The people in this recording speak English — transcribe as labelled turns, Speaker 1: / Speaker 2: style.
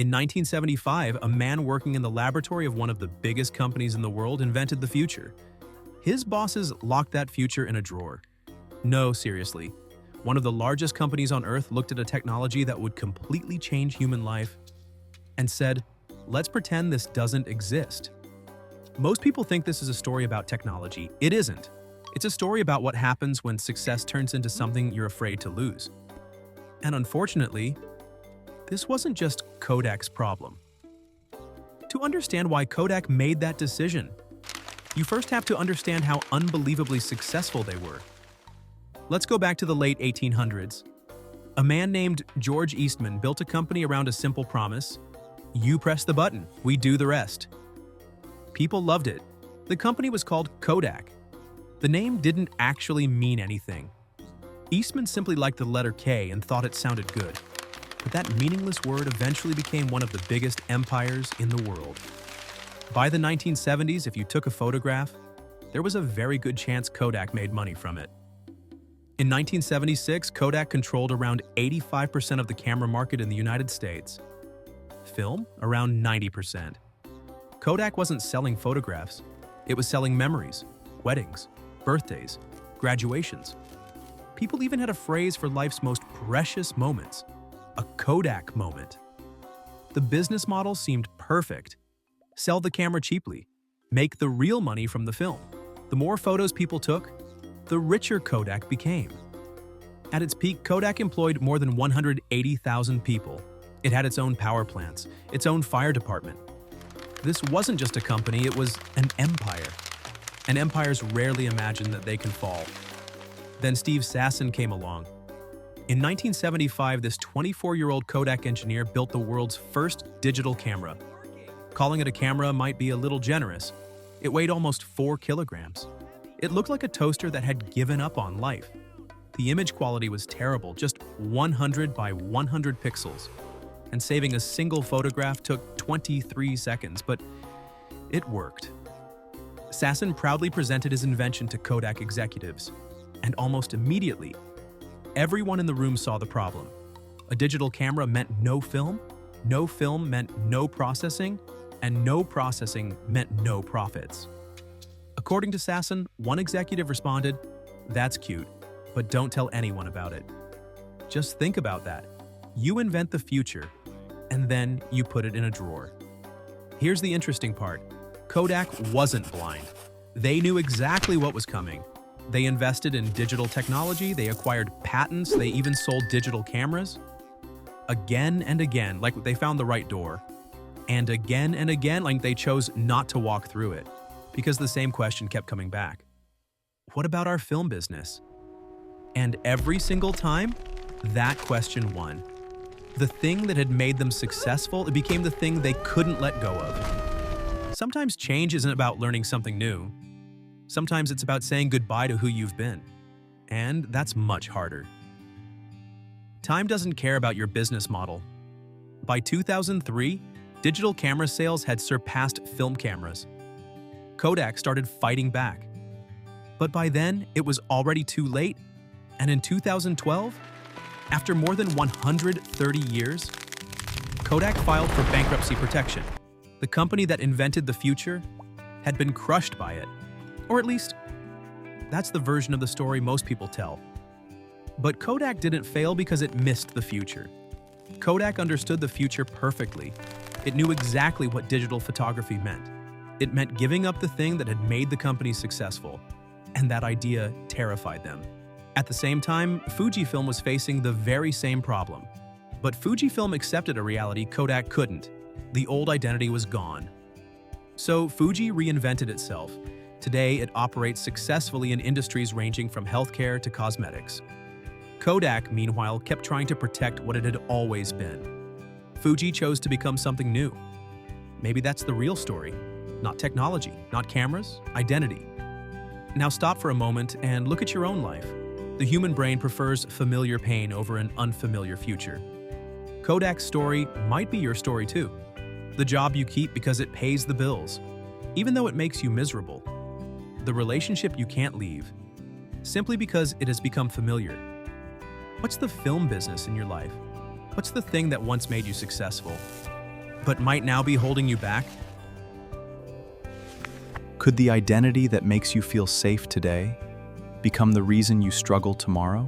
Speaker 1: In 1975, a man working in the laboratory of one of the biggest companies in the world invented the future. His bosses locked that future in a drawer. No, seriously. One of the largest companies on Earth looked at a technology that would completely change human life and said, let's pretend this doesn't exist. Most people think this is a story about technology. It isn't. It's a story about what happens when success turns into something you're afraid to lose. And unfortunately, this wasn't just Kodak's problem. To understand why Kodak made that decision, you first have to understand how unbelievably successful they were. Let's go back to the late 1800s. A man named George Eastman built a company around a simple promise: you press the button, we do the rest. People loved it. The company was called Kodak. The name didn't actually mean anything. Eastman simply liked the letter K and thought it sounded good. But that meaningless word eventually became one of the biggest empires in the world. By the 1970s, if you took a photograph, there was a very good chance Kodak made money from it. In 1976, Kodak controlled around 85% of the camera market in the United States. Film, around 90%. Kodak wasn't selling photographs. It was selling memories, weddings, birthdays, graduations. People even had a phrase for life's most precious moments: a Kodak moment. The business model seemed perfect. Sell the camera cheaply. Make the real money from the film. The more photos people took, the richer Kodak became. At its peak, Kodak employed more than 180,000 people. It had its own power plants, its own fire department. This wasn't just a company, it was an empire. And empires rarely imagine that they can fall. Then Steve Sasson came along. In 1975, this 24-year-old Kodak engineer built the world's first digital camera. Calling it a camera might be a little generous. It weighed almost 4 kilograms. It looked like a toaster that had given up on life. The image quality was terrible, just 100 by 100 pixels. And saving a single photograph took 23 seconds, but it worked. Sasson proudly presented his invention to Kodak executives, and almost immediately, everyone in the room saw the problem. A digital camera meant no film meant no processing, and no processing meant no profits. According to Sasson, one executive responded, "That's cute, but don't tell anyone about it." Just think about that. You invent the future, and then you put it in a drawer. Here's the interesting part. Kodak wasn't blind. They knew exactly what was coming. They invested in digital technology, they acquired patents, they even sold digital cameras. Again and again, like they found the right door. And again, like they chose not to walk through it, because the same question kept coming back. What about our film business? And every single time, that question won. The thing that had made them successful, it became the thing they couldn't let go of. Sometimes change isn't about learning something new. Sometimes it's about saying goodbye to who you've been. And that's much harder. Time doesn't care about your business model. By 2003, digital camera sales had surpassed film cameras. Kodak started fighting back. But by then, it was already too late. And in 2012, after more than 130 years, Kodak filed for bankruptcy protection. The company that invented the future had been crushed by it. Or at least, that's the version of the story most people tell. But Kodak didn't fail because it missed the future. Kodak understood the future perfectly. It knew exactly what digital photography meant. It meant giving up the thing that had made the company successful. And that idea terrified them. At the same time, Fujifilm was facing the very same problem. But Fujifilm accepted a reality Kodak couldn't. The old identity was gone. So Fuji reinvented itself. Today, it operates successfully in industries ranging from healthcare to cosmetics. Kodak, meanwhile, kept trying to protect what it had always been. Fuji chose to become something new. Maybe that's the real story. Not technology, not cameras, identity. Now stop for a moment and look at your own life. The human brain prefers familiar pain over an unfamiliar future. Kodak's story might be your story too. The job you keep because it pays the bills, even though it makes you miserable. The relationship you can't leave, simply because it has become familiar. What's the film business in your life? What's the thing that once made you successful? but might now be holding you back?
Speaker 2: Could the identity that makes you feel safe today become the reason you struggle tomorrow?